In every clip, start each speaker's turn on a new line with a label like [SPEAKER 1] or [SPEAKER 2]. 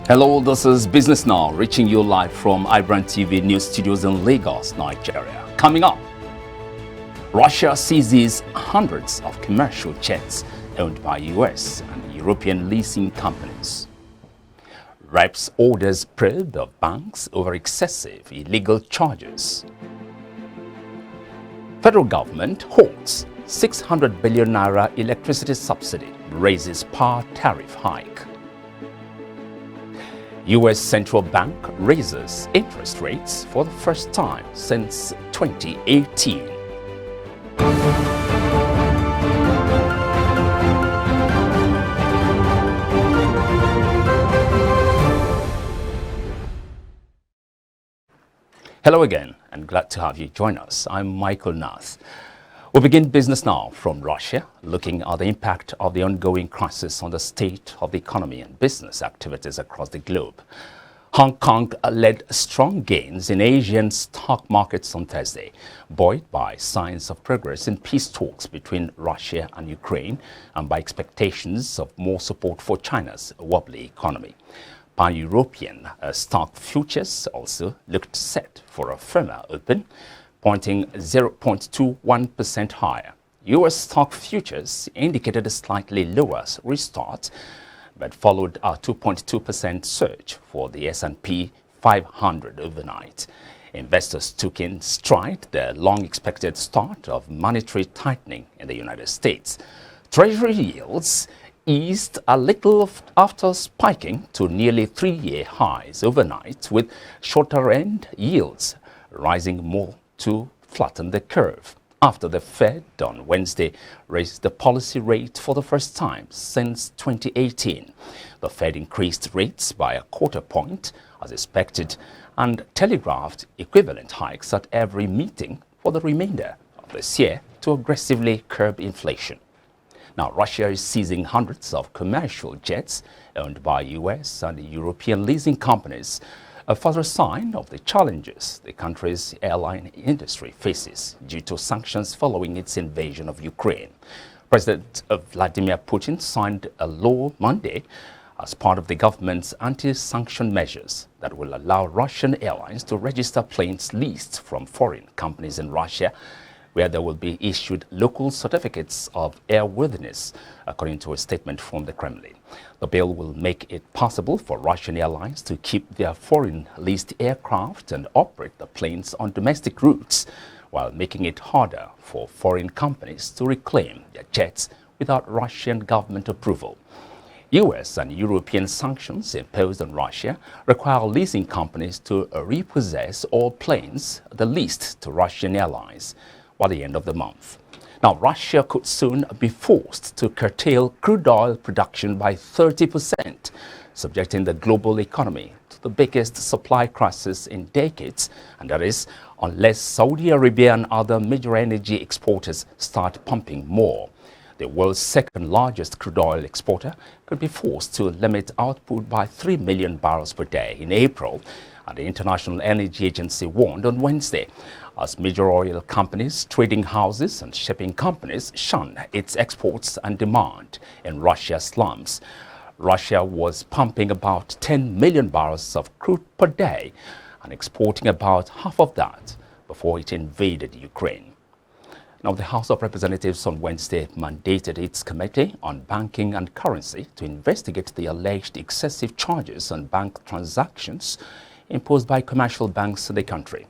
[SPEAKER 1] Hello, this is Business Now, reaching you live from iBrandTV news studios in Lagos, Nigeria. Coming up, Russia seizes hundreds of commercial jets owned by US and European leasing companies. Reps orders probe of banks over excessive illegal charges. Federal government halts 600 billion naira electricity subsidy, raises power tariff hike. U.S. Central Bank raises interest rates for the first time since 2018. Hello again, and glad to have you join us. I'm Michael Nath. We begin Business Now from Russia, looking at the impact of the ongoing crisis on the state of the economy and business activities across the globe. Hong Kong led strong gains in Asian stock markets on Thursday, buoyed by signs of progress in peace talks between Russia and Ukraine and by expectations of more support for China's wobbly economy. Pan-European stock futures also looked set for a firmer open, pointing 0.21% higher. U.S. stock futures indicated a slightly lower restart, but followed a 2.2% surge for the S&P 500 overnight. Investors took in stride the long-expected start of monetary tightening in the United States. Treasury yields eased a little after spiking to nearly three-year highs overnight, with shorter-end yields rising more to flatten the curve after the Fed on Wednesday raised the policy rate for the first time since 2018. The Fed increased rates by a quarter point as expected and telegraphed equivalent hikes at every meeting for the remainder of this year to aggressively curb inflation. Now, Russia is seizing hundreds of commercial jets owned by US and European leasing companies, a further sign of the challenges the country's airline industry faces due to sanctions following its invasion of Ukraine. President Vladimir Putin signed a law Monday as part of the government's anti-sanction measures that will allow Russian airlines to register planes leased from foreign companies in Russia, where they will be issued local certificates of airworthiness, according to a statement from the Kremlin. The bill will make it possible for Russian airlines to keep their foreign leased aircraft and operate the planes on domestic routes, while making it harder for foreign companies to reclaim their jets without Russian government approval. US and European sanctions imposed on Russia require leasing companies to repossess all planes they leased to Russian airlines by the end of the month. Now, Russia could soon be forced to curtail crude oil production by 30%, subjecting the global economy to the biggest supply crisis in decades, and that is unless Saudi Arabia and other major energy exporters start pumping more. The world's second largest crude oil exporter could be forced to limit output by 3 million barrels per day in April, and the International Energy Agency warned on Wednesday, as major oil companies, trading houses and shipping companies shun its exports and demand in Russia's slums. Russia was pumping about 10 million barrels of crude per day and exporting about half of that before it invaded Ukraine. Now, the House of Representatives on Wednesday mandated its Committee on Banking and Currency to investigate the alleged excessive charges on bank transactions imposed by commercial banks in the country.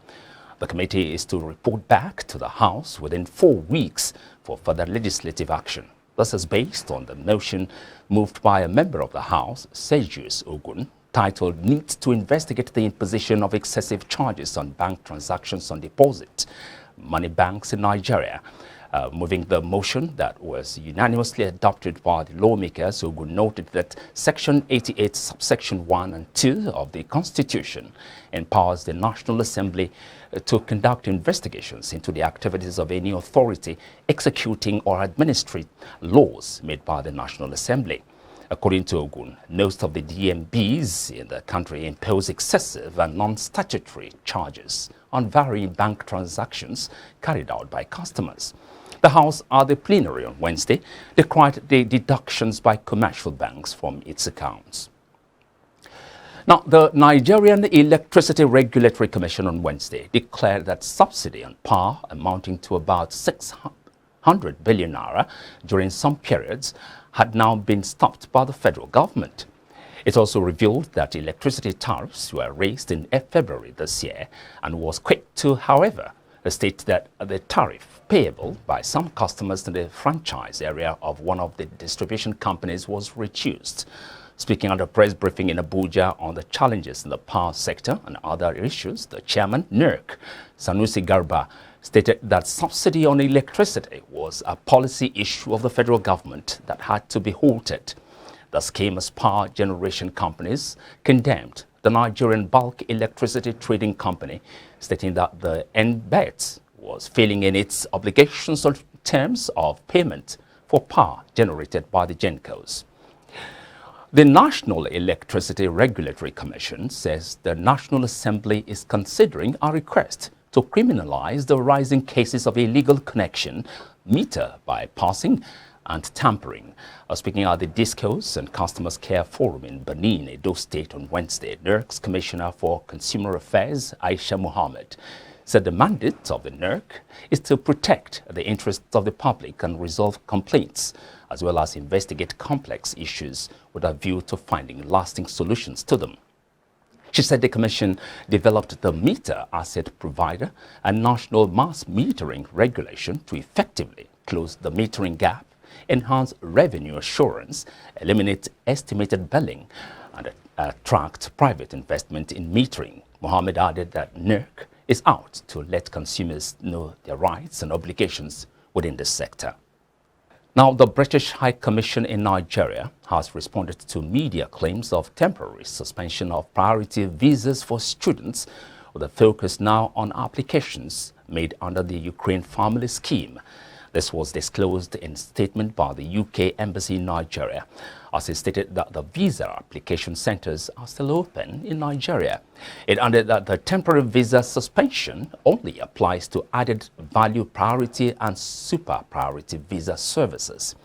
[SPEAKER 1] The committee is to report back to the House within 4 weeks for further legislative action. This is based on the motion moved by a member of the House, Sergius Ogun, titled "Need to Investigate the Imposition of Excessive Charges on Bank Transactions on Deposit, Money Banks in Nigeria." Moving the motion that was unanimously adopted by the lawmakers, Ogun noted that Section 88, subsection 1 and 2 of the Constitution empowers the National Assembly to conduct investigations into the activities of any authority executing or administering laws made by the National Assembly. According to Ogun, most of the DMBs in the country impose excessive and non-statutory charges on varying bank transactions carried out by customers. The House, at the plenary on Wednesday, decried the deductions by commercial banks from its accounts. Now, the Nigerian Electricity Regulatory Commission on Wednesday declared that subsidy on power amounting to about 600 billion naira during some periods had now been stopped by the federal government. It also revealed that electricity tariffs were raised in February this year and was quick to, however, state that the tariff payable by some customers in the franchise area of one of the distribution companies was reduced. Speaking at a press briefing in Abuja on the challenges in the power sector and other issues, the chairman, NERC, Sanusi Garba, stated that subsidy on electricity was a policy issue of the federal government that had to be halted. The scheme's power generation companies condemned the Nigerian Bulk Electricity Trading Company, stating that the NBET was failing in its obligations in terms of payment for power generated by the GENCOs. The National Electricity Regulatory Commission says the National Assembly is considering a request to criminalize the rising cases of illegal connection, meter bypassing, and tampering. Speaking at the Discos and Customers Care Forum in Benin, Edo State on Wednesday, NERC's Commissioner for Consumer Affairs, Aisha Mohammed, said the mandate of the NERC is to protect the interests of the public and resolve complaints, as well as investigate complex issues with a view to finding lasting solutions to them. She said the Commission developed the Meter Asset Provider and National Mass Metering Regulation to effectively close the metering gap, enhance revenue assurance, eliminate estimated billing, and attract private investment in metering. Mohammed added that NERC is out to let consumers know their rights and obligations within the sector. Now, the British High Commission in Nigeria has responded to media claims of temporary suspension of priority visas for students, with a focus now on applications made under the Ukraine Family Scheme. This was disclosed in a statement by the UK Embassy in Nigeria, as it stated that the visa application centers are still open in Nigeria. It added that the temporary visa suspension only applies to added value priority and super priority visa services.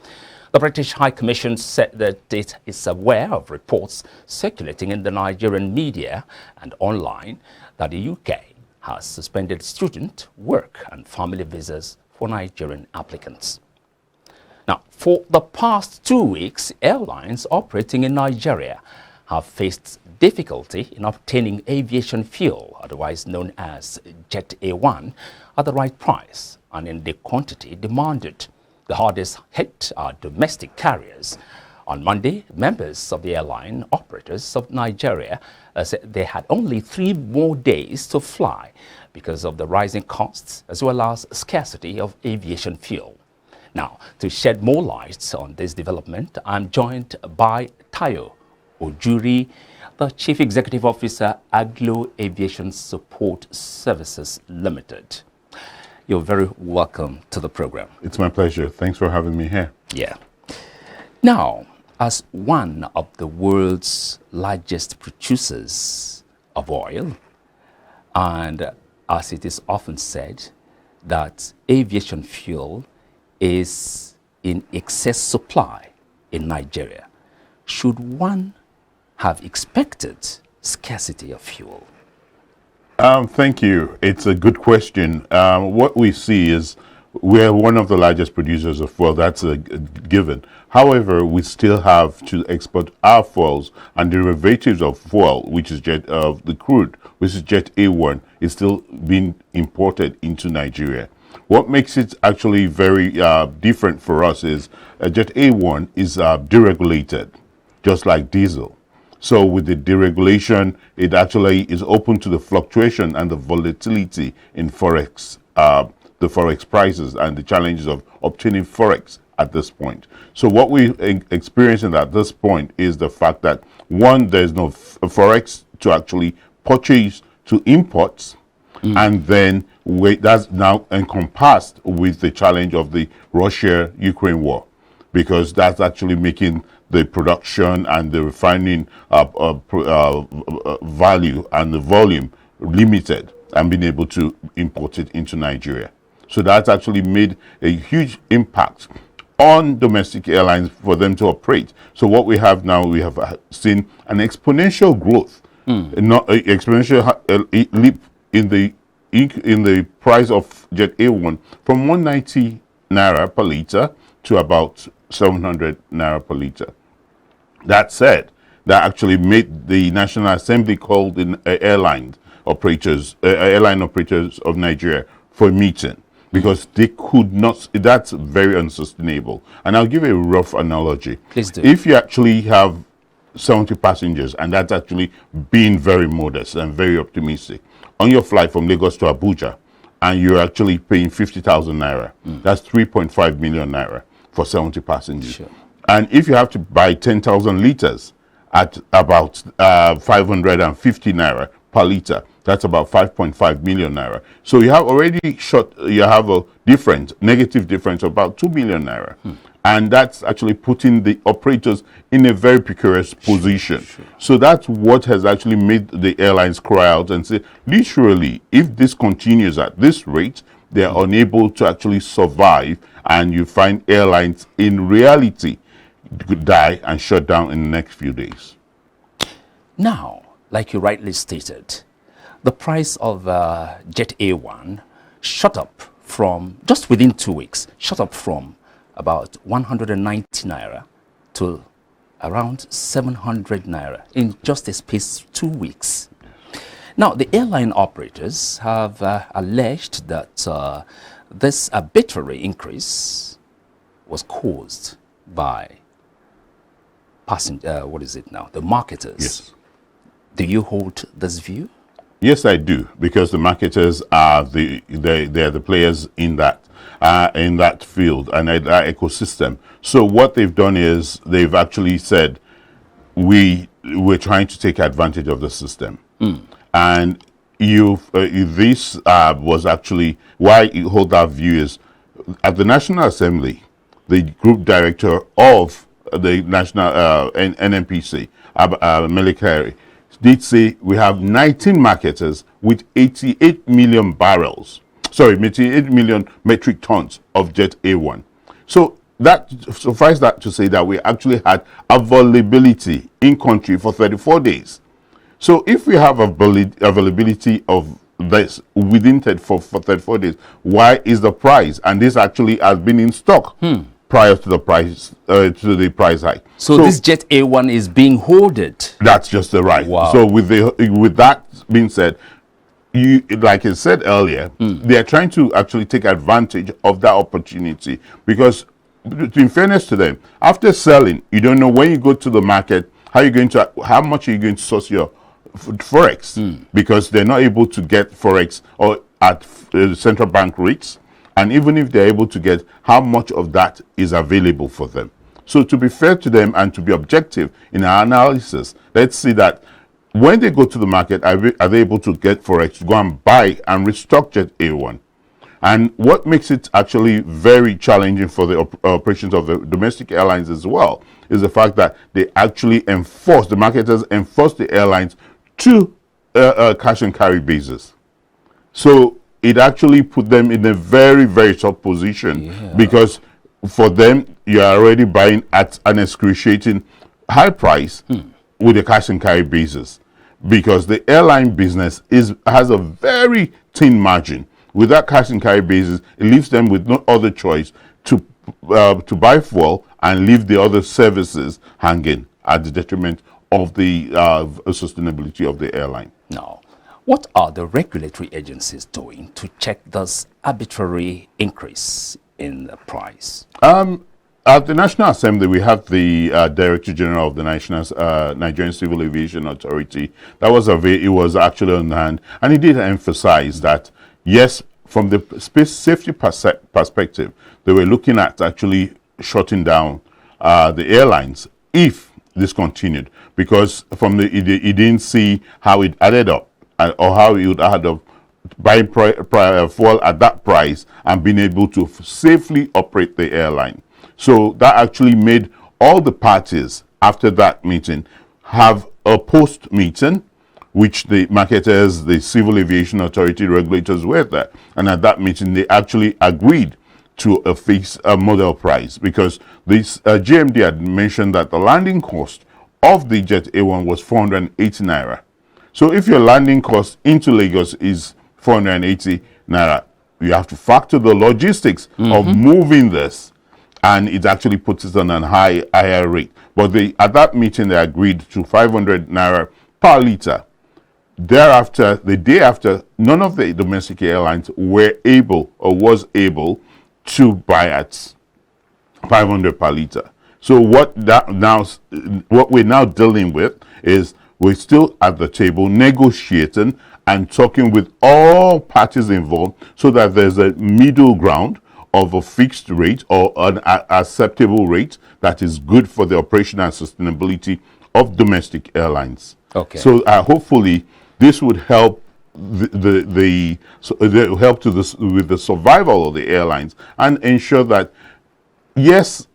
[SPEAKER 1] The British High Commission said that it is aware of reports circulating in the Nigerian media and online that the UK has suspended student, work and family visas for Nigerian applicants. Now, for the past 2 weeks, airlines operating in Nigeria have faced difficulty in obtaining aviation fuel, otherwise known as Jet A1, at the right price and in the quantity demanded. The hardest hit are domestic carriers. On Monday, members of the airline operators of Nigeria said they had only 3 more days to fly because of the rising costs as well as scarcity of aviation fuel. Now, to shed more light on this development, I'm joined by Tayo Ojuri, the Chief Executive Officer, Aglo Aviation Support Services Limited. You're very welcome to the program.
[SPEAKER 2] It's my pleasure. Thanks for having me here.
[SPEAKER 1] Yeah. Now, as one of the world's largest producers of oil, and as it is often said, that aviation fuel is in excess supply in Nigeria, should one have expected scarcity of fuel?
[SPEAKER 2] Thank you. It's a good question. What we see is we're one of the largest producers of fuel. That's a given. However, we still have to export our fuels and derivatives of fuel, which is the crude, which is Jet A1, is still being imported into Nigeria. What makes it actually very different for us is Jet A1 is deregulated, just like diesel. So with the deregulation, it actually is open to the fluctuation and the volatility in forex, the forex prices and the challenges of obtaining forex at this point. So what we're experiencing at this point is the fact that, one, there's no forex to actually purchase to imports, and then that's now encompassed with the challenge of the Russia-Ukraine war, because that's actually making the production and the refining value and the volume limited and being able to import it into Nigeria. So that's actually made a huge impact on domestic airlines for them to operate. So what we have now, we have seen an exponential growth Not exponential leap in the price of Jet A1 from 190 naira per liter to about 700 naira per liter. That said, that actually made the National Assembly called in airline operators of Nigeria for a meeting because they could not. That's very unsustainable. And I'll give you a rough analogy.
[SPEAKER 1] Please do.
[SPEAKER 2] If you actually have 70 passengers, and that's actually being very modest and very optimistic, on your flight from Lagos to Abuja, and you're actually paying 50,000 naira, that's 3.5 million naira for 70 passengers.
[SPEAKER 1] Sure.
[SPEAKER 2] And if you have to buy 10,000 liters at about 550 naira per liter, that's about 5.5 million naira. So you have already you have a negative difference of about 2 million naira. And that's actually putting the operators in a very precarious position.
[SPEAKER 1] Sure.
[SPEAKER 2] So that's what has actually made the airlines cry out and say, literally, if this continues at this rate, they're unable to actually survive, and you find airlines in reality could die and shut down in the next few days.
[SPEAKER 1] Now, like you rightly stated, the price of Jet A1 shot up from, just within 2 weeks, shot up from about 190 naira to around 700 naira in just a space of 2 weeks. Now, the airline operators have alleged that this arbitrary increase was caused by the marketers.
[SPEAKER 2] Yes.
[SPEAKER 1] Do you hold this view?
[SPEAKER 2] Yes, I do, because the marketers are they're the players in that field and that ecosystem. So what they've done is they've actually said we're trying to take advantage of the system, and this was actually why you hold that view is at the National Assembly, the group director of the national NNPC, Melikari, did say we have 19 marketers with 88 million barrels, 88 million metric tons of Jet A1. So that suffice that to say that we actually had availability in country for 34 days. So if we have availability of this within for 34 days, why is the price? And this actually has been in stock prior to the price hike.
[SPEAKER 1] So this Jet A1 is being hoarded.
[SPEAKER 2] That's just the right.
[SPEAKER 1] Wow.
[SPEAKER 2] So with that being said, like I said earlier, they are trying to actually take advantage of that opportunity because, in fairness to them, after selling, you don't know when you go to the market how much are you going to source your forex because they're not able to get forex or at central bank rates. And even if they're able to get, how much of that is available for them? So to be fair to them and to be objective in our analysis, let's see that when they go to the market, are they able to get forex to go and buy and restock Jet A1? And what makes it actually very challenging for the operations of the domestic airlines as well is the fact that the marketers enforce the airlines to cash and carry basis. So it actually put them in a very, very tough position because for them, you are already buying at an excruciating high price with a cash and carry basis because the airline business has a very thin margin. With that cash and carry basis, it leaves them with no other choice to buy fuel and leave the other services hanging at the detriment of the sustainability of the airline.
[SPEAKER 1] Now, what are the regulatory agencies doing to check this arbitrary increase in the price?
[SPEAKER 2] At the National Assembly, we have the Director General of the Nigerian Civil Aviation Authority. It was actually on hand, and he did emphasize that yes, from the safety perspective, they were looking at actually shutting down the airlines if this continued, because he didn't see how it added up. Or how you would add up buying fuel at that price and being able to safely operate the airline. So that actually made all the parties after that meeting have a post-meeting, which the marketers, the Civil Aviation Authority regulators were there. And at that meeting, they actually agreed to a fixed model price because this GMD had mentioned that the landing cost of the Jet A1 was 480 naira. So if your landing cost into Lagos is 480 naira, you have to factor the logistics of moving this, and it actually puts it on a higher rate. But at that meeting, they agreed to 500 naira per liter. Thereafter, the day after, none of the domestic airlines were able or was able to buy at 500 per liter. So what we're now dealing with is we're still at the table negotiating and talking with all parties involved so that there's a middle ground of a fixed rate or an acceptable rate that is good for the operation and sustainability of domestic airlines.
[SPEAKER 1] Okay.
[SPEAKER 2] So hopefully this would help help with the survival of the airlines and ensure that yes,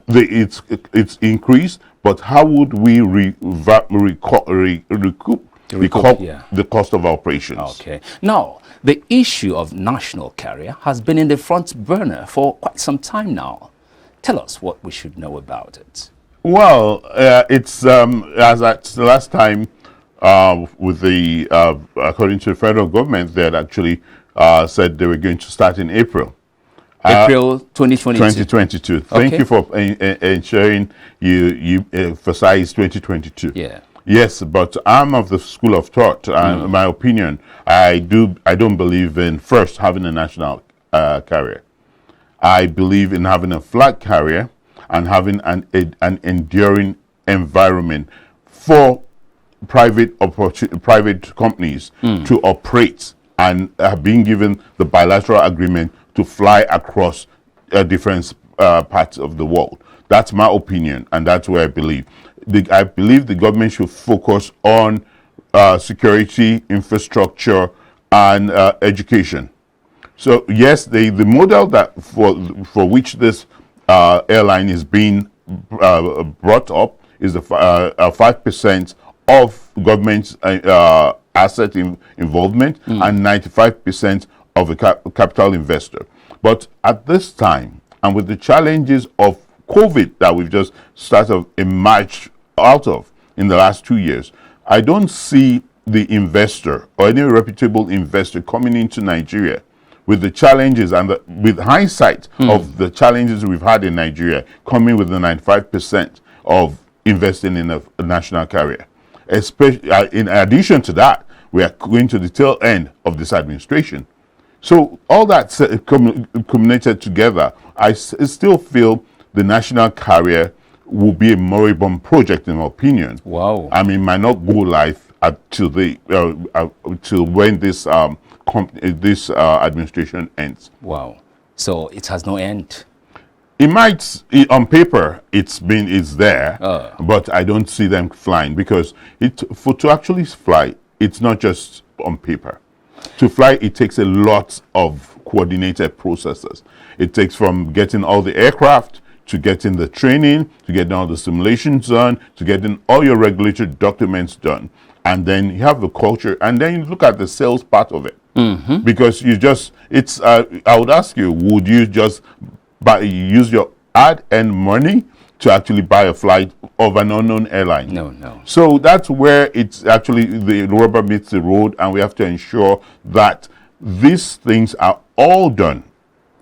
[SPEAKER 2] it's increased, but how would we recoup the cost of operations?
[SPEAKER 1] Okay. Now, the issue of national carrier has been in the front burner for quite some time now. Tell us what we should know about it.
[SPEAKER 2] Well, it's as at the last time with the according to the federal government, they had actually said they were going to start in April.
[SPEAKER 1] April 2022.
[SPEAKER 2] 2022. Thank you for ensuring you emphasize 2022.
[SPEAKER 1] Yeah.
[SPEAKER 2] Yes, but I'm of the school of thought. My opinion, I don't believe in first having a national carrier. I believe in having a flag carrier and having an enduring environment for private companies to operate and being given the bilateral agreement to fly across different parts of the world. That's my opinion, and that's where I believe. I believe the government should focus on security, infrastructure, and education. So yes, the model that for which this airline is being brought up is a 5% of government's asset involvement and 95% of a capital investor. But at this time, and with the challenges of COVID that we've just started emerged out of in the last 2 years, I don't see the investor or any reputable investor coming into Nigeria with the challenges and with hindsight of the challenges we've had in Nigeria, coming with the 95% of investing in a national carrier. Especially in addition to that, we are going to the tail end of this administration. So all that culminated together, I still feel the national carrier will be a moribund project, in my opinion.
[SPEAKER 1] Wow.
[SPEAKER 2] I mean, might not go live till when this administration ends.
[SPEAKER 1] Wow. So it has no end.
[SPEAKER 2] It might, on paper, it's there, but I don't see them flying because to actually fly, it's not just on paper. To fly, it takes a lot of coordinated processes. It takes from getting all the aircraft to getting the training, to getting all the simulations done, to getting all your regulatory documents done. And then you have the culture, and then you look at the sales part of it. Because I would ask you, would you just use your hard-earned money to actually buy a flight of an unknown airline?
[SPEAKER 1] No.
[SPEAKER 2] So that's where it's actually the rubber meets the road, and we have to ensure that these things are all done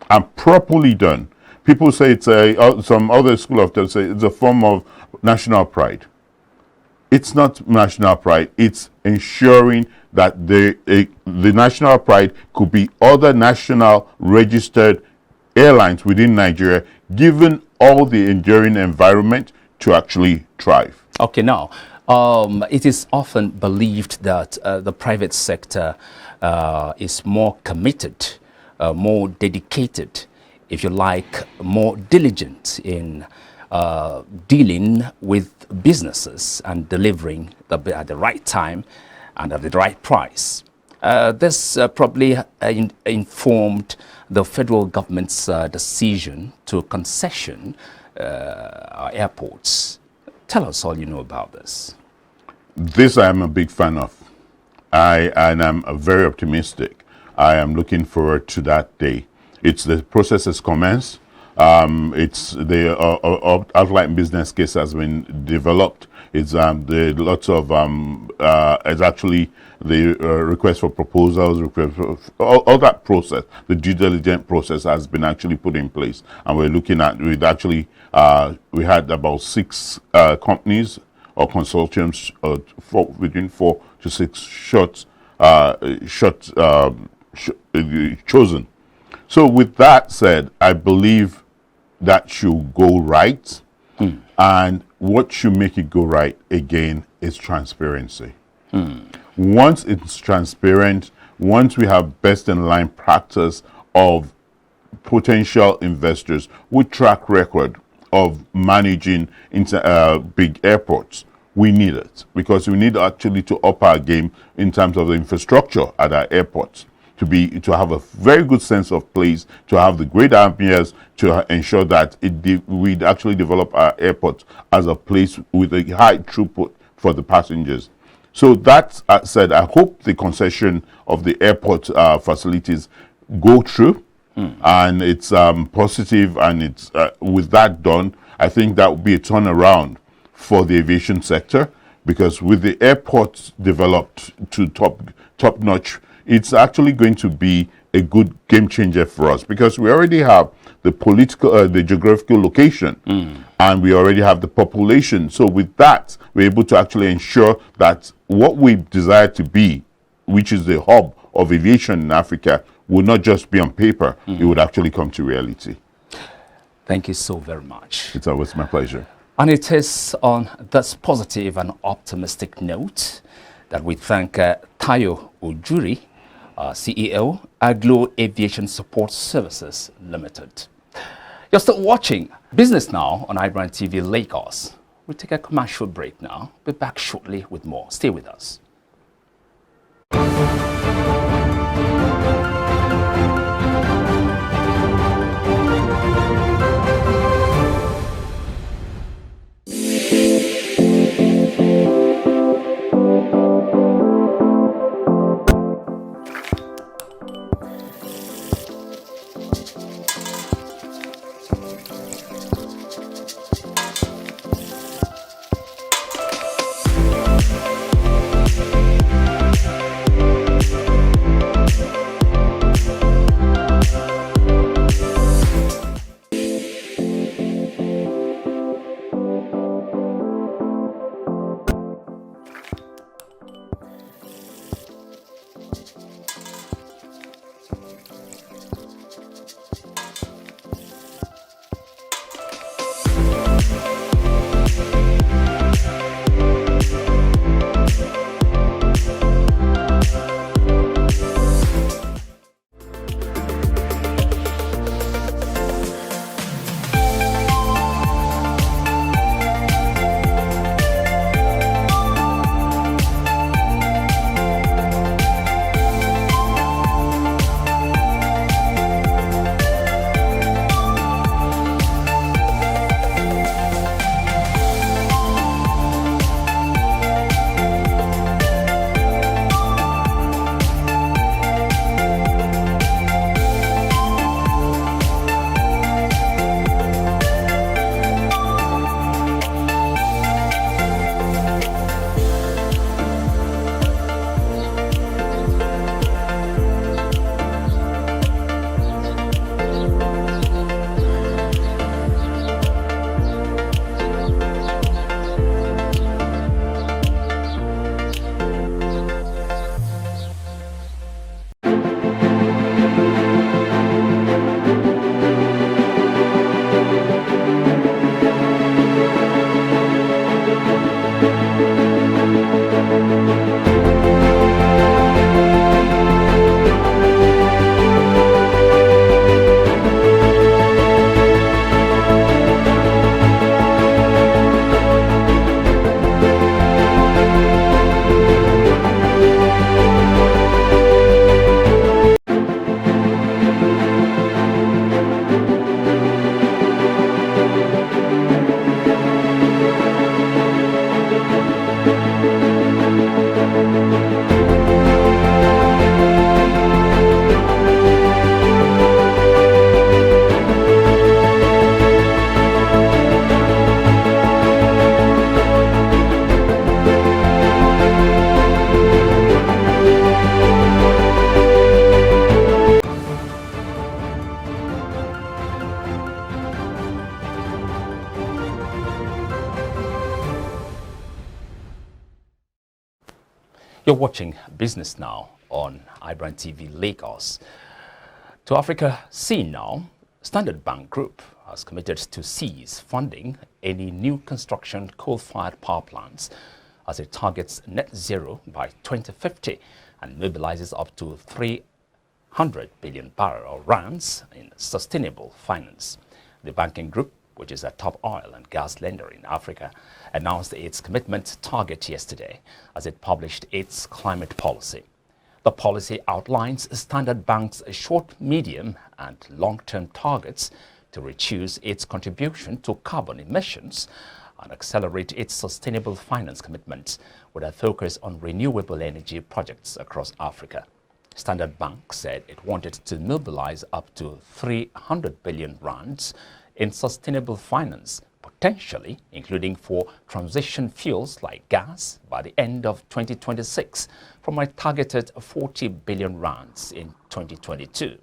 [SPEAKER 2] and properly done. People say it's some other school of thought say it's a form of national pride. It's not national pride. It's ensuring that the national pride could be other national registered airlines within Nigeria, given all the enduring environment to actually thrive.
[SPEAKER 1] Okay, now, it is often believed that the private sector is more committed, more dedicated, if you like, more diligent in dealing with businesses and delivering at the right time and at the right price. This probably informed the federal government's decision to concession our airports. Tell us all you know about this.
[SPEAKER 2] This I am a big fan of. And I'm very optimistic. I am looking forward to that day. The process has commenced. It's the outline business case has been developed. It's the lots of it's actually the request for proposals, request for, all that process, the due diligence process has been actually put in place, and we're looking at we had about 6 companies or consortiums between 4 to 6 chosen. So with that said, I believe that should go right. And what should make it go right again is transparency. Once it's transparent, once we have best in line practice of potential investors with track record of managing big airports, we need it, because we need actually to up our game in terms of the infrastructure at our airports, to have a very good sense of place, to have the great ambience, to ensure that we actually develop our airport as a place with a high throughput for the passengers. So that said, I hope the concession of the airport facilities go through, and it's positive, and it's with that done, I think that would be a turnaround for the aviation sector, because with the airports developed to top notch, it's actually going to be a good game changer for us, because we already have the the geographical location, and we already have the population. So with that, we're able to actually ensure that what we desire to be, which is the hub of aviation in Africa, will not just be on paper, it would actually come to reality.
[SPEAKER 1] Thank you so very much.
[SPEAKER 2] It's always my pleasure.
[SPEAKER 1] And it is on this positive and optimistic note that we thank Tayo Ojuri, CEO, Aglo Aviation Support Services Limited. You're still watching Business Now on iBrandTV Lagos. We'll take a commercial break now. Be back shortly with more. Stay with us. You're watching Business Now on iBrandTV Lagos. To Africa Scene Now, Standard Bank Group has committed to cease funding any new construction coal-fired power plants as it targets net zero by 2050 and mobilizes up to 300 billion barrel rands in sustainable finance. The banking group, which is a top oil and gas lender in Africa, announced its commitment target yesterday as it published its climate policy. The policy outlines Standard Bank's short, medium, and long-term targets to reduce its contribution to carbon emissions and accelerate its sustainable finance commitments with a focus on renewable energy projects across Africa. Standard Bank said it wanted to mobilize up to 300 billion rands in sustainable finance, potentially including for transition fuels like gas by the end of 2026 from a targeted 40 billion rands in 2022.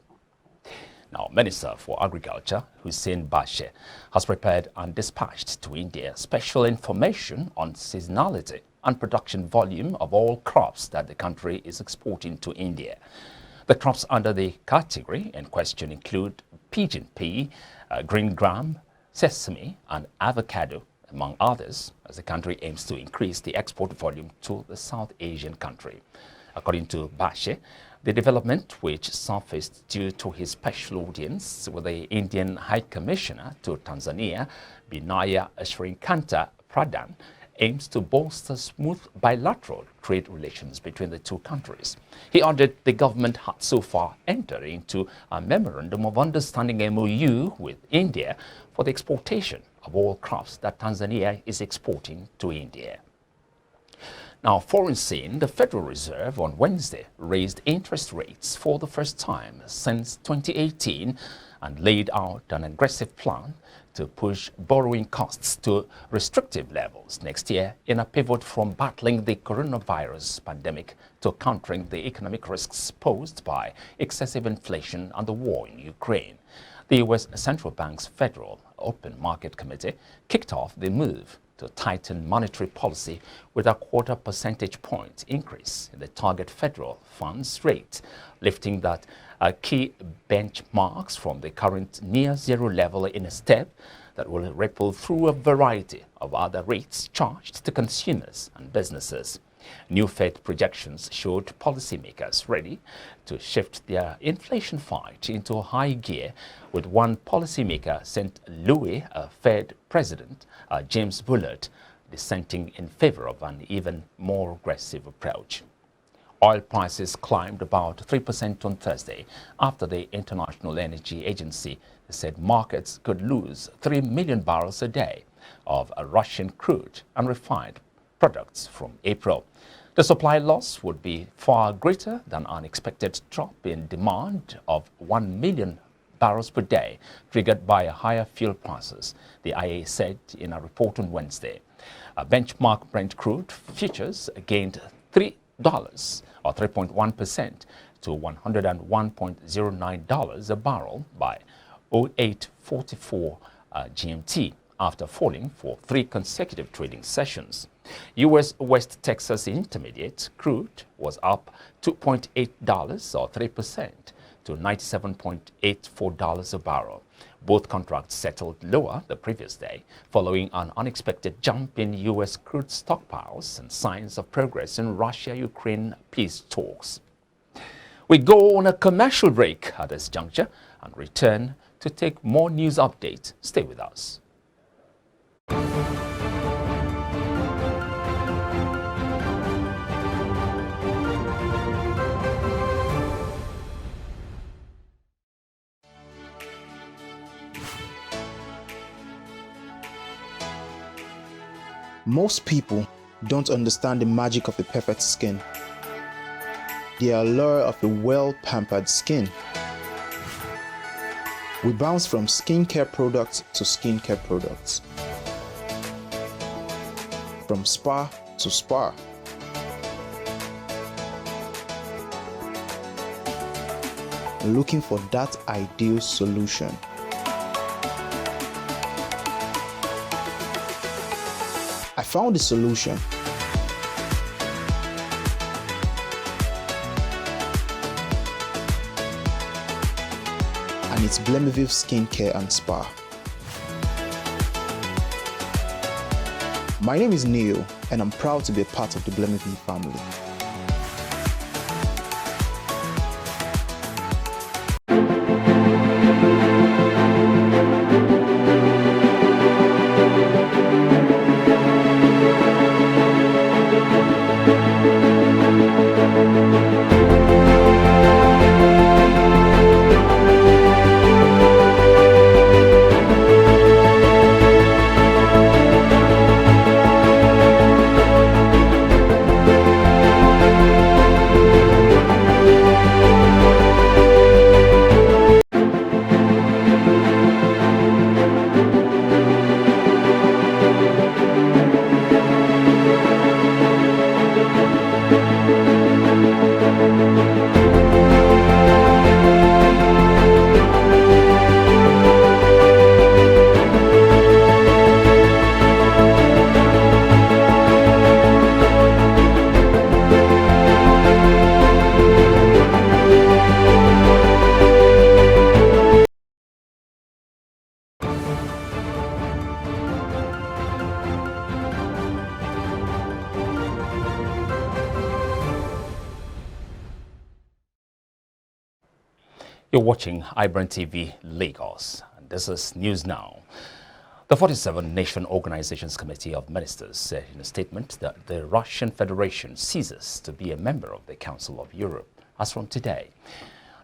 [SPEAKER 1] Now, Minister for Agriculture Hussein Bashe has prepared and dispatched to India special information on seasonality and production volume of all crops that the country is exporting to India. The crops under the category in question include pigeon pea, green gram, sesame, and avocado, among others, as the country aims to increase the export volume to the South Asian country. According to Bashe, the development, which surfaced due to his special audience with the Indian High Commissioner to Tanzania, Binaya Srinkanta Pradhan, aims to bolster smooth bilateral trade relations between the two countries. He added the government had so far entered into a Memorandum of Understanding MOU with India for the exportation of all crops that Tanzania is exporting to India. Now, foreign scene, the Federal Reserve on Wednesday raised interest rates for the first time since 2018 and laid out an aggressive plan to push borrowing costs to restrictive levels next year in a pivot from battling the coronavirus pandemic to countering the economic risks posed by excessive inflation and the war in Ukraine. The U.S. Central Bank's Federal Open Market Committee kicked off the move to tighten monetary policy with a 0.25 percentage point increase in the target federal funds rate, lifting that key benchmarks from the current near zero level in a step that will ripple through a variety of other rates charged to consumers and businesses. New Fed projections showed policymakers ready to shift their inflation fight into high gear, with one policymaker, St. Louis Fed President James Bullard, dissenting in favor of an even more aggressive approach. Oil prices climbed about 3% on Thursday after the International Energy Agency said markets could lose 3 million barrels a day of Russian crude and refined products from April. The supply loss would be far greater than an expected drop in demand of 1 million barrels per day, triggered by higher fuel prices, the IA said in a report on Wednesday. Benchmark Brent crude futures gained $3 or 3.1% to $101.09 a barrel by 0844 GMT after falling for 3 consecutive trading sessions. U.S. West Texas Intermediate crude was up $2.8 or 3% to $97.84 a barrel. Both contracts settled lower the previous day, following an unexpected jump in U.S. crude stockpiles and signs of progress in Russia-Ukraine peace talks. We go on a commercial break at this juncture and return to take more news updates. Stay with us.
[SPEAKER 3] Most people don't understand the magic of the perfect skin, the allure of a well-pampered skin. We bounce from skincare products to skincare products, from spa to spa. Looking for that ideal solution. I found the solution. and it's Blemiville Skincare and Spa. My name is Neil, and I'm proud to be a part of the Blemiville family.
[SPEAKER 1] You're watching iBrandTV Lagos, and this is News Now. The 47 Nation Organizations Committee of Ministers said in a statement that the Russian Federation ceases to be a member of the Council of Europe as from today.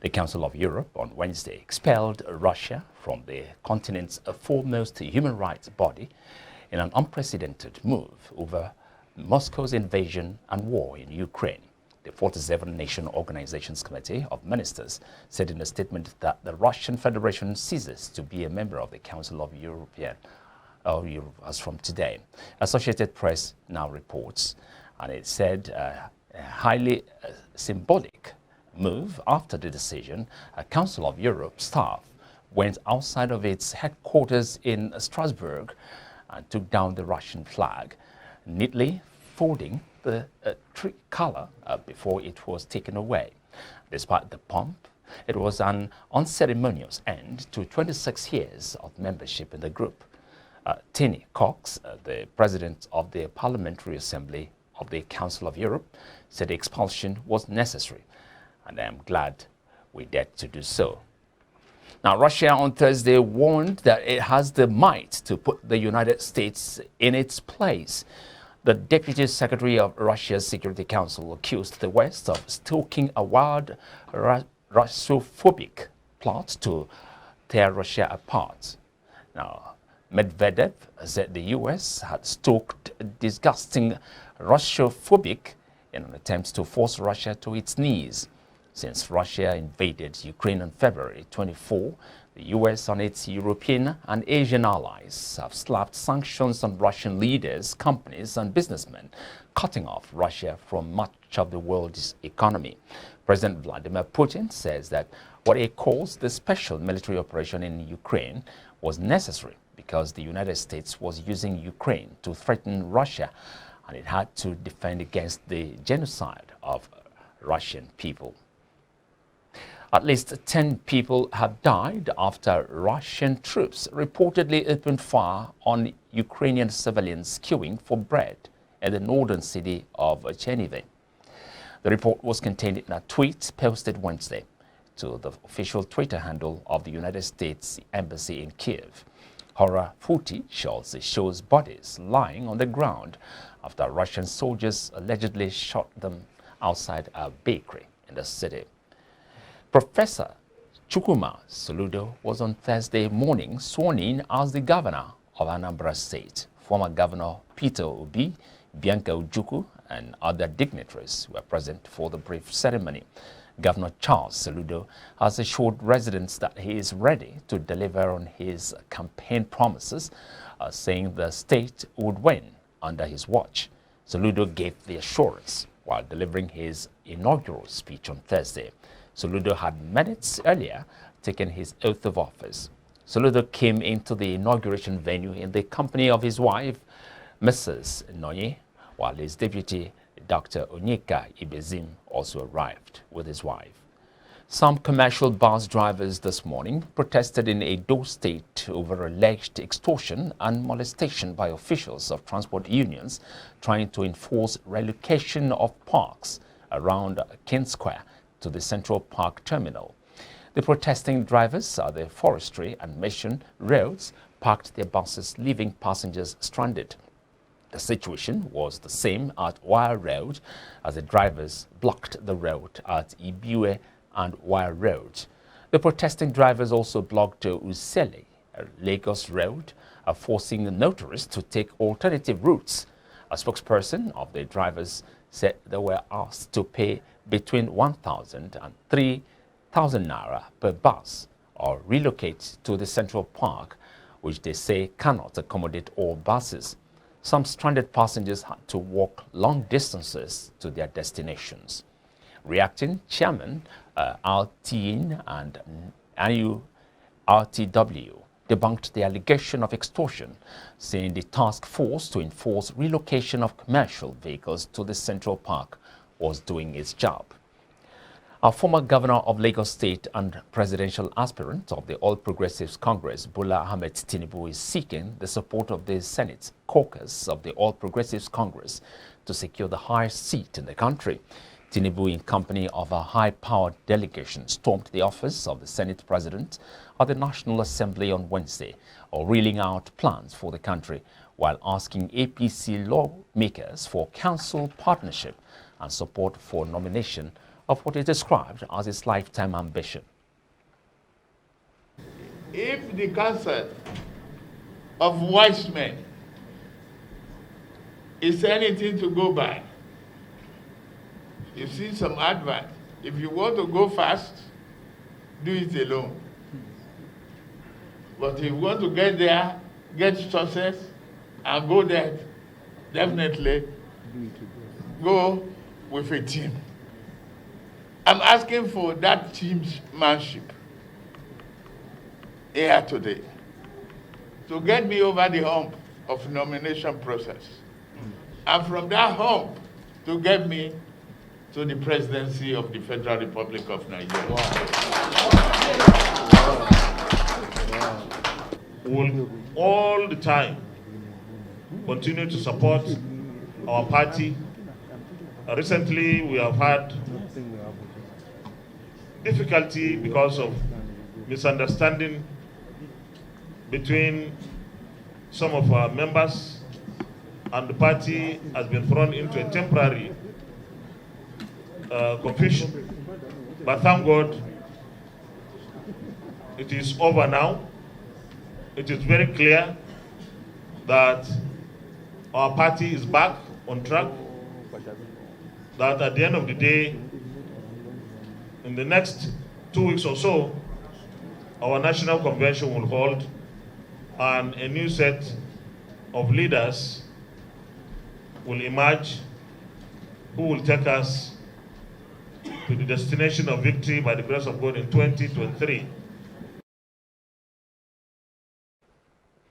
[SPEAKER 1] The Council of Europe on Wednesday expelled Russia from the continent's foremost human rights body in an unprecedented move over Moscow's invasion and war in Ukraine. The 47 Nation Organizations Committee of Ministers said in a statement that the Russian Federation ceases to be a member of the Council of Europe as from today. Associated Press now reports, and it said a highly symbolic move after the decision. A Council of Europe staff went outside of its headquarters in Strasbourg and took down the Russian flag, neatly folding the tricolour before it was taken away. Despite the pomp, it was an unceremonious end to 26 years of membership in the group. Tini Cox, the president of the Parliamentary Assembly of the Council of Europe, said the expulsion was necessary, and I am glad we dared to do so. Now, Russia on Thursday warned that it has the might to put the United States in its place. The Deputy Secretary of Russia's Security Council accused the West of stoking a wild Russophobic plot to tear Russia apart. Now, Medvedev said the U.S. had stoked disgusting Russophobic in an attempt to force Russia to its knees. Since Russia invaded Ukraine on February 24, the U.S. and its European and Asian allies have slapped sanctions on Russian leaders, companies and businessmen, cutting off Russia from much of the world's economy. President Vladimir Putin says that what he calls the special military operation in Ukraine was necessary because the United States was using Ukraine to threaten Russia, and it had to defend against the genocide of Russian people. At least 10 people have died after Russian troops reportedly opened fire on Ukrainian civilians queuing for bread in the northern city of Chernihiv. The report was contained in a tweet posted Wednesday to the official Twitter handle of the United States Embassy in Kiev. Horror footage shows bodies lying on the ground after Russian soldiers allegedly shot them outside a bakery in the city. Professor Chukwuma Soludo was on Thursday morning sworn in as the governor of Anambra State. Former Governor Peter Obi, Bianca Ojukwu, and other dignitaries were present for the brief ceremony. Governor Charles Soludo has assured residents that he is ready to deliver on his campaign promises, saying the state would win under his watch. Soludo gave the assurance while delivering his inaugural speech on Thursday. Soludo had minutes earlier taken his oath of office. Soludo came into the inauguration venue in the company of his wife, Mrs. Nonye, while his deputy, Dr. Onyeka Ibezim, also arrived with his wife. Some commercial bus drivers this morning protested in Edo State over alleged extortion and molestation by officials of transport unions trying to enforce relocation of parks around King Square to the Central Park Terminal. The protesting drivers at the Forestry and Mission roads parked their buses, leaving passengers stranded. The situation was the same at Wire Road as the drivers blocked the road at Ibue and Wire Road. The protesting drivers also blocked Usele, Lagos Road, forcing motorists to take alternative routes. A spokesperson of the drivers said they were asked to pay between 1,000 and 3,000 naira per bus or relocate to the Central Park, which they say cannot accommodate all buses. Some stranded passengers had to walk long distances to their destinations. Reacting, Chairman RTN and ANU RTW debunked the allegation of extortion, saying the task force to enforce relocation of commercial vehicles to the Central Park was doing its job. Our former governor of Lagos State and presidential aspirant of the All Progressives Congress, Bola Ahmed Tinubu, is seeking the support of the Senate caucus of the All Progressives Congress to secure the highest seat in the country. Tinubu, in company of a high-powered delegation, stormed the office of the Senate President at the National Assembly on Wednesday, reeling out plans for the country while asking APC lawmakers for council partnership and support for nomination of what is described as his lifetime ambition.
[SPEAKER 4] If the counsel of wise men is anything to go by, you see some advert. If you want to go fast, do it alone. But if you want to get there, get success, and go there, definitely go with a team. I'm asking for that teammanship here today to get me over the hump of nomination process. And from that hump to get me to the presidency of the Federal Republic of Nigeria.
[SPEAKER 5] Will all the time continue to support our party. Recently, we have had difficulty because of misunderstanding between some of our members, and the party has been thrown into a temporary confusion. But thank God, it is over now. It is very clear that our party is back on track, that at the end of the day, in the next 2 weeks or so, our national convention will hold, and a new set of leaders will emerge who will take us to the destination of victory by the grace of God in 2023.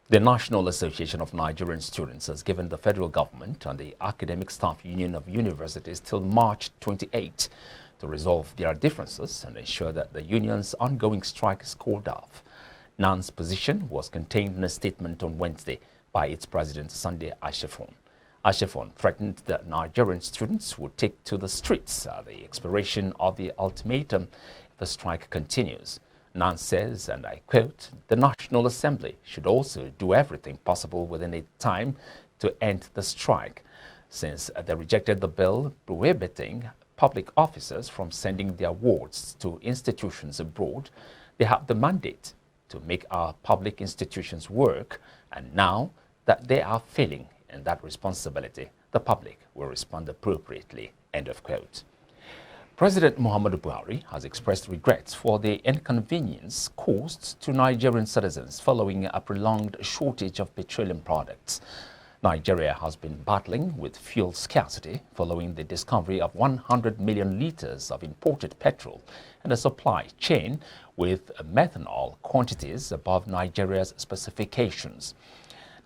[SPEAKER 1] The National Association of Nigerian Students has given the federal government and the Academic Staff Union of Universities till March 28 to resolve their differences and ensure that the union's ongoing strike is called off. NAN's position was contained in a statement on Wednesday by its president, Sunday Ashefon. Ashefon threatened that Nigerian students would take to the streets at the expiration of the ultimatum if the strike continues. NAN says, and I quote, "The National Assembly should also do everything possible within its time to end the strike, since they rejected the bill prohibiting public officers from sending their awards to institutions abroad. They have the mandate to make our public institutions work, and now that they are failing in that responsibility, the public will respond appropriately." End of quote. President Muhammadu Buhari has expressed regrets for the inconvenience caused to Nigerian citizens following a prolonged shortage of petroleum products. Nigeria has been battling with fuel scarcity following the discovery of 100 million liters of imported petrol and a supply chain with methanol quantities above Nigeria's specifications.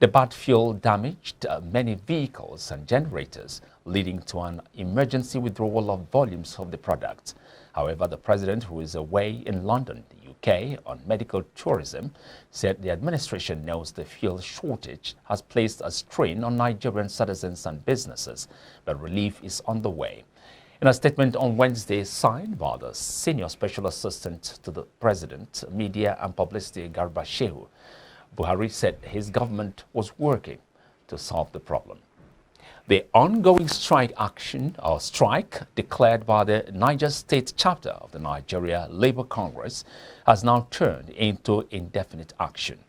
[SPEAKER 1] The bad fuel damaged many vehicles and generators, leading to an emergency withdrawal of volumes of the product. However, the president, who is away in London, the UK, on medical tourism, said the administration knows the fuel shortage has placed a strain on Nigerian citizens and businesses, but relief is on the way. In a statement on Wednesday signed by the Senior Special Assistant to the President, Media and Publicity, Garba Shehu, Buhari said his government was working to solve the problem. The ongoing strike declared by the Niger State chapter of the Nigeria Labour Congress has now turned into indefinite action.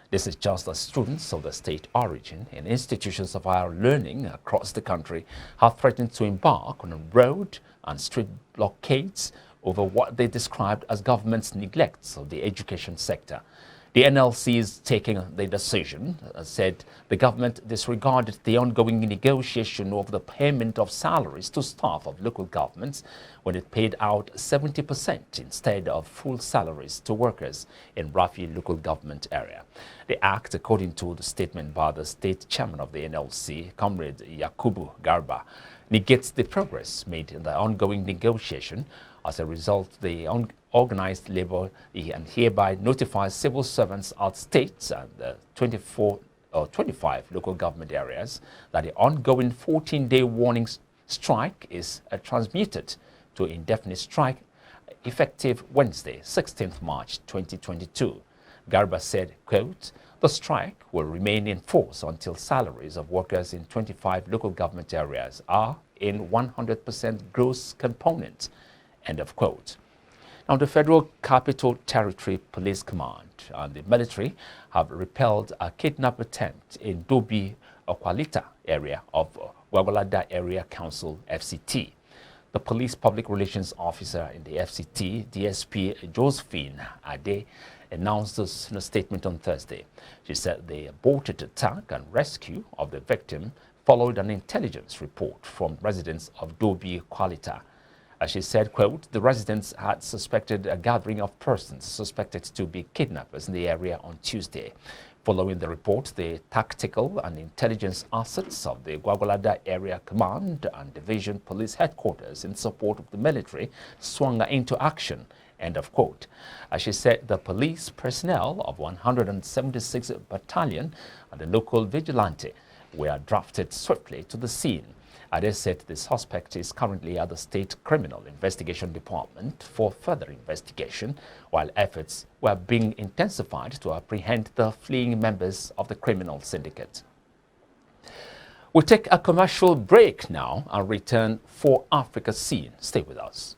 [SPEAKER 1] This is just as students of the state origin in institutions of higher learning across the country have threatened to embark on road and street blockades over what they described as government's neglects of the education sector. The NLC is taking the decision, said the government disregarded the ongoing negotiation over the payment of salaries to staff of local governments when it paid out 70% instead of full salaries to workers in Rafi local government area. The act, according to the statement by the state chairman of the NLC, Comrade Yakubu Garba, negates the progress made in the ongoing negotiation. As a result, the organized labor and hereby notifies civil servants at states and the 25 local government areas that the ongoing 14-day warning strike is transmuted to indefinite strike effective Wednesday, 16th March 2022. Garba said, quote, "The strike will remain in force until salaries of workers in 25 local government areas are in 100% gross component," end of quote. Now, the Federal Capital Territory Police Command and the military have repelled a kidnap attempt in Dobi Okwalita area of Gwagwalada Area Council, FCT. The police public relations officer in the FCT, DSP Josephine Ade, announced this in a statement on Thursday. She said the aborted attack and rescue of the victim followed an intelligence report from residents of Dobi Okwalita. As she said, quote, "The residents had suspected a gathering of persons suspected to be kidnappers in the area on Tuesday. Following the report, the tactical and intelligence assets of the Gwagwalada Area Command and Division Police Headquarters in support of the military swung into action," end of quote. As she said, the police personnel of 176 Battalion and the local vigilante were drafted swiftly to the scene. Ade said the suspect is currently at the State Criminal Investigation Department for further investigation, while efforts were being intensified to apprehend the fleeing members of the criminal syndicate. We'll take a commercial break now and return for Africa Scene. Stay with us.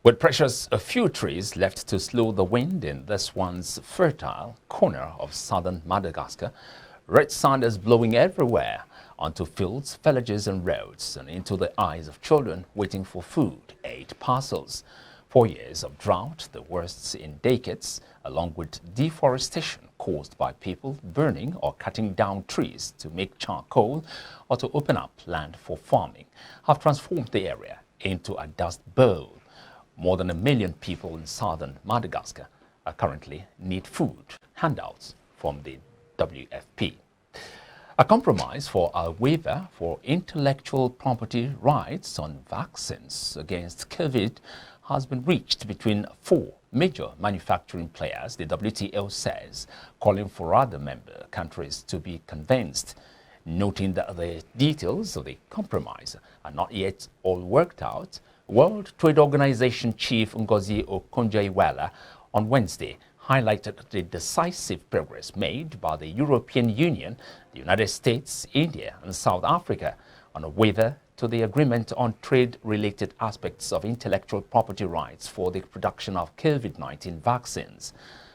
[SPEAKER 1] With precious a few trees left to slow the wind in this once fertile corner of southern Madagascar, red sand is blowing everywhere onto fields, villages and roads and into the eyes of children waiting for food aid parcels. 4 years of drought, the worst in decades, along with deforestation caused by people burning or cutting down trees to make charcoal or to open up land for farming, have transformed the area into a dust bowl. More than 1 million people in southern Madagascar currently need food handouts from the WFP. A compromise for a waiver for intellectual property rights on vaccines against COVID has been reached between 4 major manufacturing players, the WTO says, calling for other member countries to be convinced, noting that the details of the compromise are not yet all worked out. World Trade Organization Chief Ngozi Okonjo-Iweala on Wednesday highlighted the decisive progress made by the European Union, the United States, India and South Africa on a waiver to the agreement on trade-related aspects of intellectual property rights for the production of COVID-19 vaccines.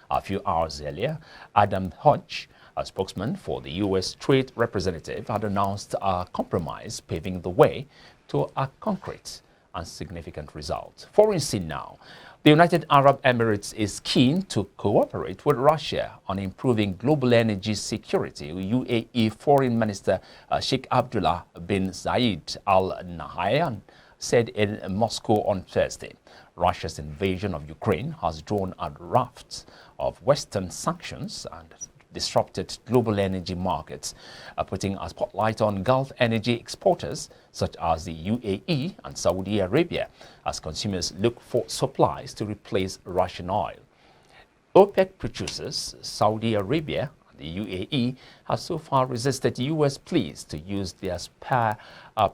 [SPEAKER 1] A few hours earlier, Adam Hodge, a spokesman for the U.S. Trade Representative, had announced a compromise paving the way to a concrete and significant result. Foreign scene now. The United Arab Emirates is keen to cooperate with Russia on improving global energy security. UAE Foreign Minister Sheikh Abdullah bin Zayed Al Nahyan said in Moscow on Thursday. Russia's invasion of Ukraine has drawn a raft of Western sanctions and disrupted global energy markets, putting a spotlight on Gulf energy exporters such as the UAE and Saudi Arabia as consumers look for supplies to replace Russian oil. OPEC producers, Saudi Arabia and the UAE, have so far resisted U.S. pleas to use their spare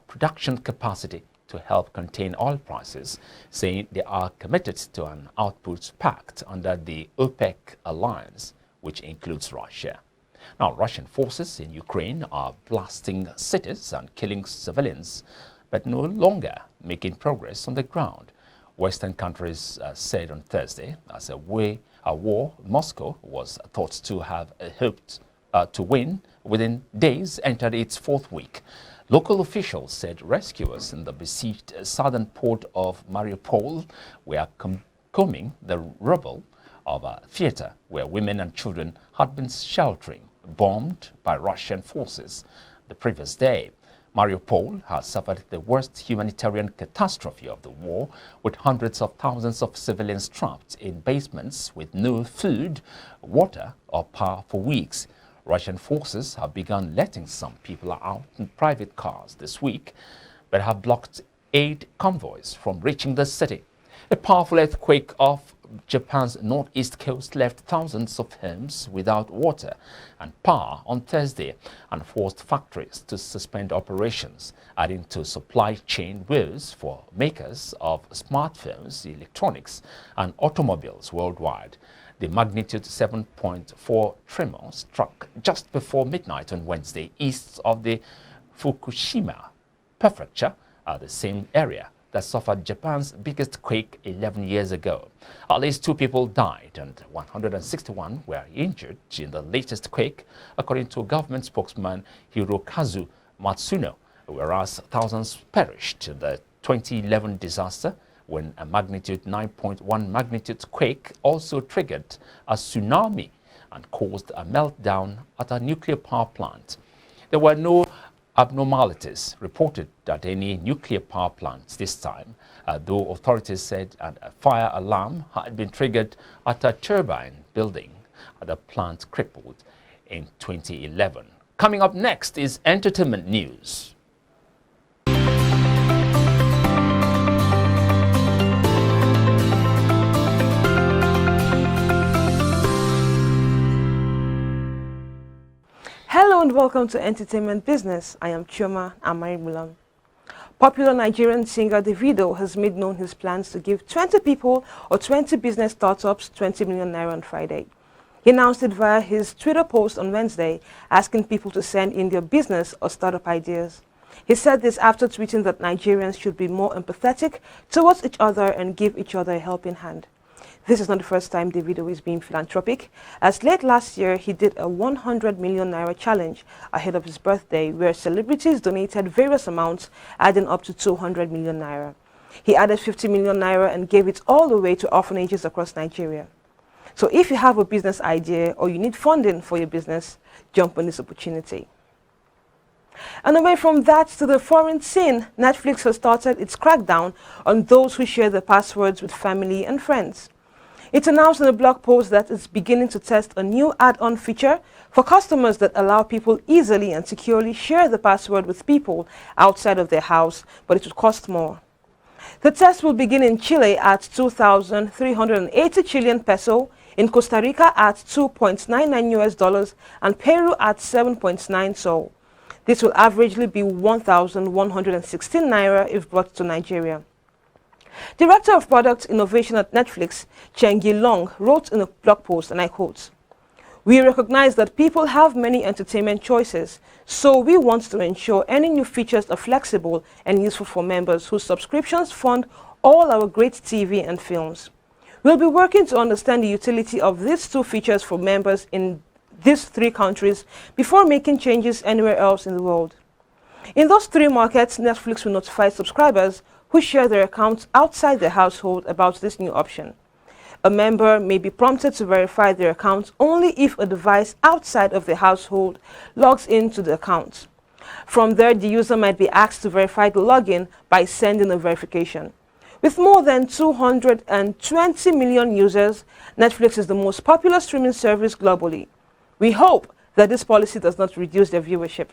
[SPEAKER 1] production capacity to help contain oil prices, saying they are committed to an output pact under the OPEC alliance, which includes Russia. Now, Russian forces in Ukraine are blasting cities and killing civilians, but no longer making progress on the ground. Western countries said on Thursday, as a war Moscow was thought to have hoped to win within days entered its 4th week. Local officials said rescuers in the besieged southern port of Mariupol were combing the rubble of a theater where women and children had been sheltering, bombed by Russian forces the previous day. Mariupol has suffered the worst humanitarian catastrophe of the war, with hundreds of thousands of civilians trapped in basements with no food, water or power for weeks. Russian forces have begun letting some people out in private cars this week, but have blocked aid convoys from reaching the city. A powerful earthquake off Japan's northeast coast left thousands of homes without water and power on Thursday and forced factories to suspend operations, adding to supply chain woes for makers of smartphones, electronics and automobiles worldwide. The magnitude 7.4 tremor struck just before midnight on Wednesday east of the Fukushima prefecture, the same area that suffered Japan's biggest quake 11 years ago. At least 2 people died and 161 were injured in the latest quake, according to government spokesman Hirokazu Matsuno, whereas thousands perished in the 2011 disaster when a magnitude 9.1 magnitude quake also triggered a tsunami and caused a meltdown at a nuclear power plant. There were no abnormalities reported at any nuclear power plants this time, though authorities said a fire alarm had been triggered at a turbine building at the plant crippled in 2011. Coming up next is entertainment news.
[SPEAKER 6] Hello and welcome to Entertainment Business. I am Chioma Amarimulam. Popular Nigerian singer Davido has made known his plans to give 20 people or 20 business startups 20 million naira on Friday. He announced it via his Twitter post on Wednesday, asking people to send in their business or startup ideas. He said this after tweeting that Nigerians should be more empathetic towards each other and give each other a helping hand. This is not the first time Davido is being philanthropic, as late last year he did a 100 million naira challenge ahead of his birthday where celebrities donated various amounts adding up to 200 million naira. He added 50 million naira and gave it all the way to orphanages across Nigeria. So if you have a business idea or you need funding for your business, jump on this opportunity. And away from that to the foreign scene, Netflix has started its crackdown on those who share their passwords with family and friends. It announced in a blog post that it's beginning to test a new add-on feature for customers that allow people easily and securely share the password with people outside of their house, but it would cost more. The test will begin in Chile at 2,380 Chilean peso, in Costa Rica at $2.99 US, and Peru at 7.9 sol. This will averagely be 1,116 naira if brought to Nigeria. Director of Product Innovation at Netflix, Chengi Long, wrote in a blog post, and I quote, "We recognize that people have many entertainment choices, so we want to ensure any new features are flexible and useful for members whose subscriptions fund all our great TV and films. We'll be working to understand the utility of these two features for members in these 3 countries before making changes anywhere else in the world. In those 3 markets, Netflix will notify subscribers who share their accounts outside their household about this new option. A member may be prompted to verify their account only if a device outside of the household logs into the account. From there, the user might be asked to verify the login by sending a verification. With more than 220 million users, Netflix is the most popular streaming service globally. We hope that this policy does not reduce their viewership."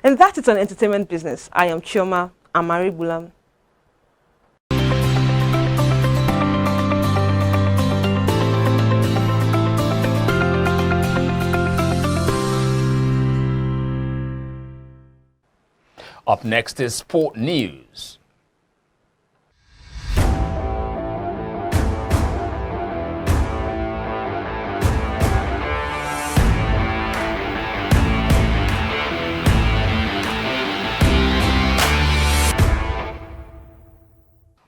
[SPEAKER 6] And that's it on Entertainment Business. I am Chioma Amaribulam.
[SPEAKER 1] Up next is sport news.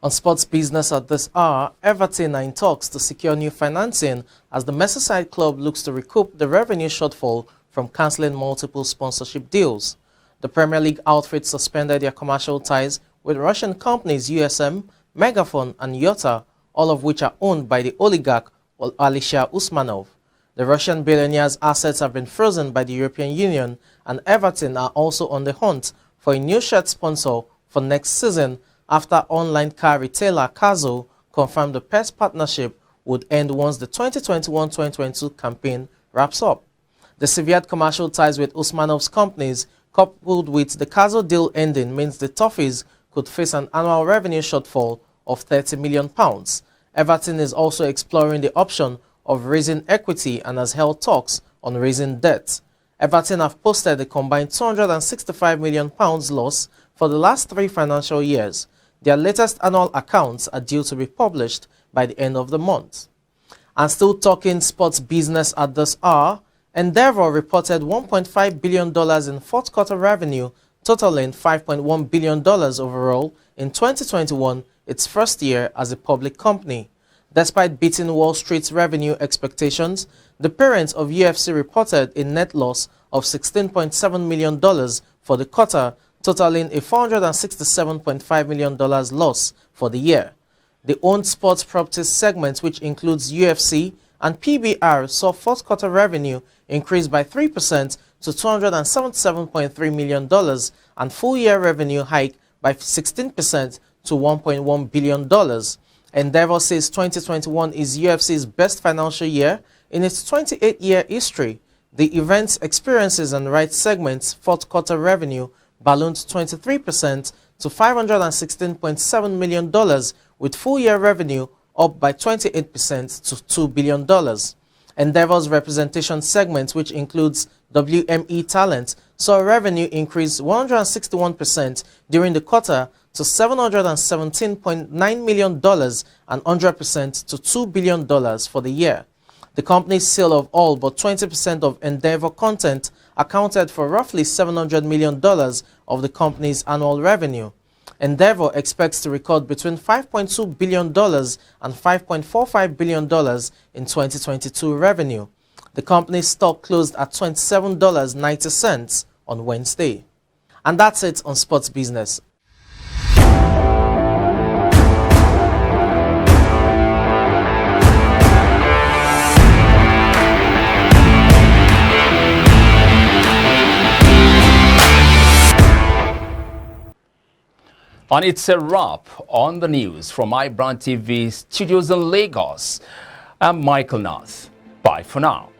[SPEAKER 7] On sports business at this hour, Everton are in talks to secure new financing as the Merseyside club looks to recoup the revenue shortfall from cancelling multiple sponsorship deals. The Premier League outfit suspended their commercial ties with Russian companies USM, Megaphone and Yota, all of which are owned by the oligarch Alisher Usmanov. The Russian billionaire's assets have been frozen by the European Union, and Everton are also on the hunt for a new shirt sponsor for next season after online car retailer Cazzo confirmed the PES partnership would end once the 2021-2022 campaign wraps up. The severed commercial ties with Usmanov's companies, coupled with the Cazzo deal ending, means the Toffees could face an annual revenue shortfall of £30 million. Everton is also exploring the option of raising equity and has held talks on raising debt. Everton have posted a combined £265 million loss for the last 3 financial years. Their latest annual accounts are due to be published by the end of the month. And still talking sports business at this hour, Endeavour reported $1.5 billion in fourth quarter revenue, totaling $5.1 billion overall in 2021, its first year as a public company. Despite beating Wall Street's revenue expectations, the parent of UFC reported a net loss of $16.7 million for the quarter, totaling a $467.5 million loss for the year. The owned sports properties segment, which includes UFC and PBR, saw fourth quarter revenue increase by 3% to $277.3 million and full year revenue hike by 16% to $1.1 billion. Endeavour says 2021 is UFC's best financial year in its 28-year history. The events, experiences and rights segment's fourth quarter revenue ballooned 23% to $516.7 million, with full-year revenue up by 28% to $2 billion. Endeavour's representation segment, which includes WME Talent, saw revenue increase 161% during the quarter to $717.9 million and 100% to $2 billion for the year. The company's sale of all but 20% of Endeavour content accounted for roughly $700 million of the company's annual revenue. Endeavor expects to record between $5.2 billion and $5.45 billion in 2022 revenue. The company's stock closed at $27.90 on Wednesday. And that's it on Sports Business.
[SPEAKER 1] And it's a wrap on the news from iBrandTV studios in Lagos. I'm Michael Nath. Bye for now.